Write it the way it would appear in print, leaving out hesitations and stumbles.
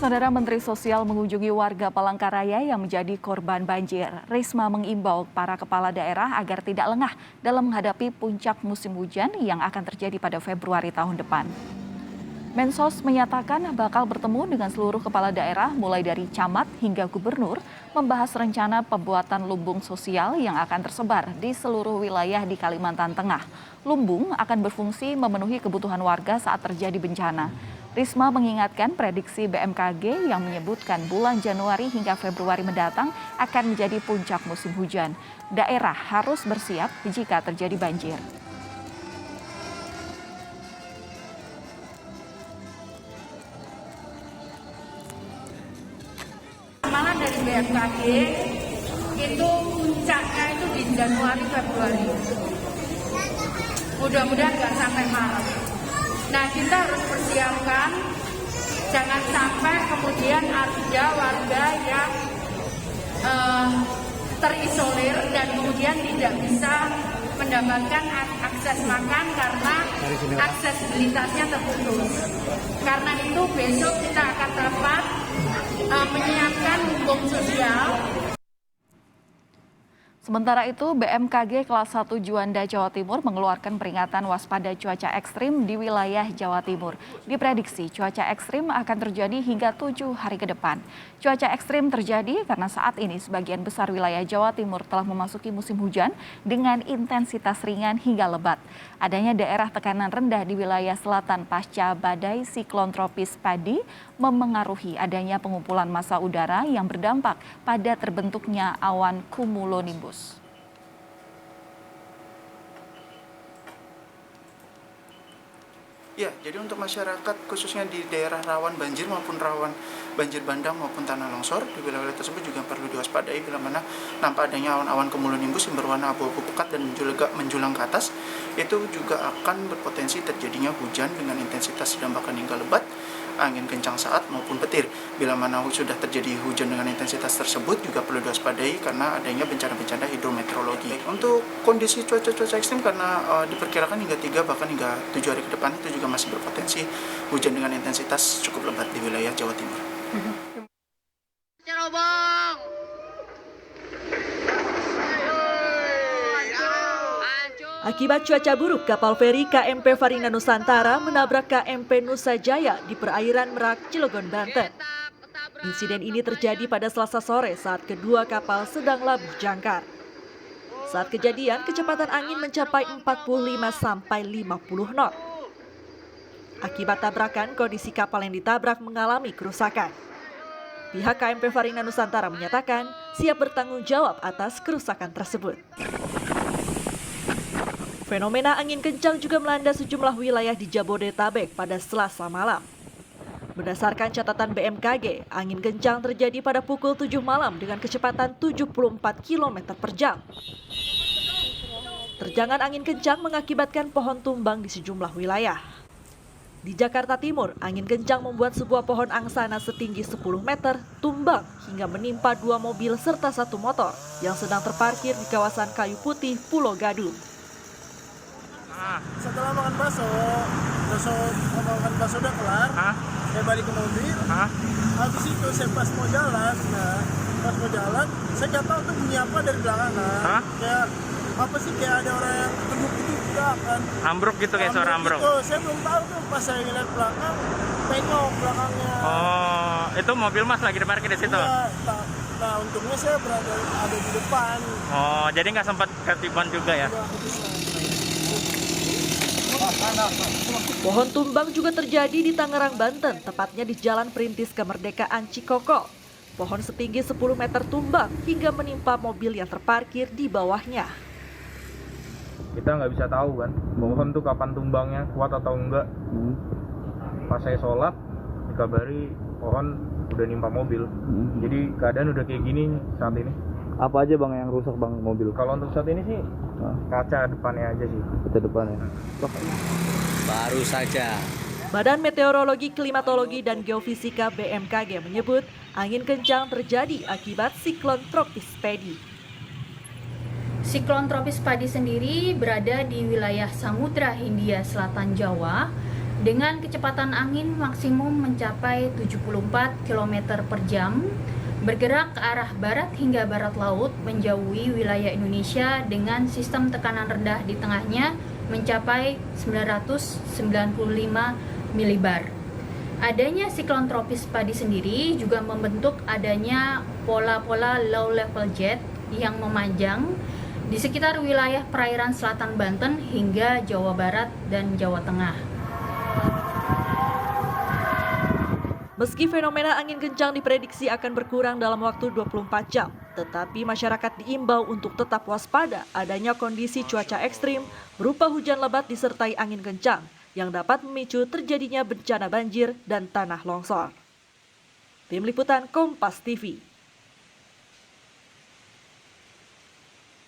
Saudara Menteri Sosial mengunjungi warga Palangkaraya yang menjadi korban banjir. Risma mengimbau para kepala daerah agar tidak lengah dalam menghadapi puncak musim hujan yang akan terjadi pada Februari tahun depan. Mensos menyatakan bakal bertemu dengan seluruh kepala daerah mulai dari camat hingga gubernur membahas rencana pembuatan lumbung sosial yang akan tersebar di seluruh wilayah di Kalimantan Tengah. Lumbung akan berfungsi memenuhi kebutuhan warga saat terjadi bencana. Risma mengingatkan prediksi BMKG yang menyebutkan bulan Januari hingga Februari mendatang akan menjadi puncak musim hujan. Daerah harus bersiap jika terjadi banjir. Malah dari BMKG itu puncaknya itu di Januari Februari. Mudah-mudahan nggak sampai Maret. Nah, kita harus persiapkan, jangan sampai kemudian ada warga yang terisolir dan kemudian tidak bisa mendapatkan akses makan karena aksesibilitasnya terputus. Karena itu besok kita akan rapat menyiapkan lumbung sosial. Sementara itu, BMKG kelas 1 Juanda Jawa Timur mengeluarkan peringatan waspada cuaca ekstrim di wilayah Jawa Timur. Diprediksi cuaca ekstrim akan terjadi hingga 7 hari ke depan. Cuaca ekstrim terjadi karena saat ini sebagian besar wilayah Jawa Timur telah memasuki musim hujan dengan intensitas ringan hingga lebat. Adanya daerah tekanan rendah di wilayah selatan pasca badai siklon tropis Padi memengaruhi adanya pengumpulan massa udara yang berdampak pada terbentuknya awan cumulonimbus. Ya, jadi untuk masyarakat khususnya di daerah rawan banjir maupun rawan banjir bandang maupun tanah longsor di wilayah tersebut juga perlu diwaspadai bila mana nampak adanya awan-awan cumulonimbus yang berwarna abu-abu pekat dan menjulang ke atas. Itu juga akan berpotensi terjadinya hujan dengan intensitas sedang bahkan hingga lebat, angin kencang saat maupun petir. Bila mana sudah terjadi hujan dengan intensitas tersebut juga perlu diwaspadai karena adanya bencana-bencana hidrometeorologi. Untuk kondisi cuaca ekstrim karena diperkirakan hingga 3 bahkan hingga 7 hari ke depan itu juga masih berpotensi hujan dengan intensitas cukup lebat di wilayah Jawa Timur. Akibat cuaca buruk, kapal feri KMP Farina Nusantara menabrak KMP Nusa Jaya di perairan Merak, Cilegon, Banten. Insiden ini terjadi pada Selasa sore saat kedua kapal sedang labuh jangkar. Saat kejadian, kecepatan angin mencapai 45 sampai 50 knot. Akibat tabrakan, kondisi kapal yang ditabrak mengalami kerusakan. Pihak KMP Farina Nusantara menyatakan siap bertanggung jawab atas kerusakan tersebut. Fenomena angin kencang juga melanda sejumlah wilayah di Jabodetabek pada Selasa malam. Berdasarkan catatan BMKG, angin kencang terjadi pada pukul 7 malam dengan kecepatan 74 km per jam. Terjangan angin kencang mengakibatkan pohon tumbang di sejumlah wilayah. Di Jakarta Timur, angin kencang membuat sebuah pohon angsana setinggi 10 meter tumbang hingga menimpa 2 mobil serta 1 motor yang sedang terparkir di kawasan Kayu Putih, Pulau Gadung. Setelah makan bakso udah kelar, saya balik ke mobil. Habis itu saya pas mau jalan, saya nggak tahu tuh bunyi apa dari belakang. Kayak apa sih, kayak ada orang yang teguk gitu kan. Ambruk gitu, kayak suara ambruk. Gitu. Saya belum tahu tuh, pas saya ngeliat belakang, tengok belakangnya. Oh, itu mobil Mas lagi diparkir di situ? Iya, nah untungnya saya ada di depan. Oh, jadi nggak sempat ketiban juga ya? Pohon tumbang juga terjadi di Tangerang, Banten, tepatnya di Jalan Perintis Kemerdekaan Cikokol. Pohon setinggi 10 meter tumbang hingga menimpa mobil yang terparkir di bawahnya. Kita nggak bisa tahu kan, pohon tuh kapan tumbangnya, kuat atau enggak. Pas saya sholat, dikabari pohon udah nimpa mobil. Jadi keadaan udah kayak gini saat ini. Apa aja bang yang rusak bang mobil? Kalau untuk saat ini sih kaca depannya aja sih. Kaca depannya. Baru saja. Badan Meteorologi, Klimatologi, dan Geofisika BMKG menyebut angin kencang terjadi akibat siklon tropis Padi. Siklon tropis Padi sendiri berada di wilayah Samudra Hindia Selatan Jawa dengan kecepatan angin maksimum mencapai 74 km per jam, bergerak ke arah barat hingga barat laut menjauhi wilayah Indonesia dengan sistem tekanan rendah di tengahnya mencapai 995 milibar. Adanya siklon tropis padi sendiri juga membentuk adanya pola-pola low level jet yang memanjang di sekitar wilayah perairan selatan Banten hingga Jawa Barat dan Jawa Tengah. Meski fenomena angin kencang diprediksi akan berkurang dalam waktu 24 jam, tetapi masyarakat diimbau untuk tetap waspada adanya kondisi cuaca ekstrim berupa hujan lebat disertai angin kencang yang dapat memicu terjadinya bencana banjir dan tanah longsor. Tim Liputan Kompas TV.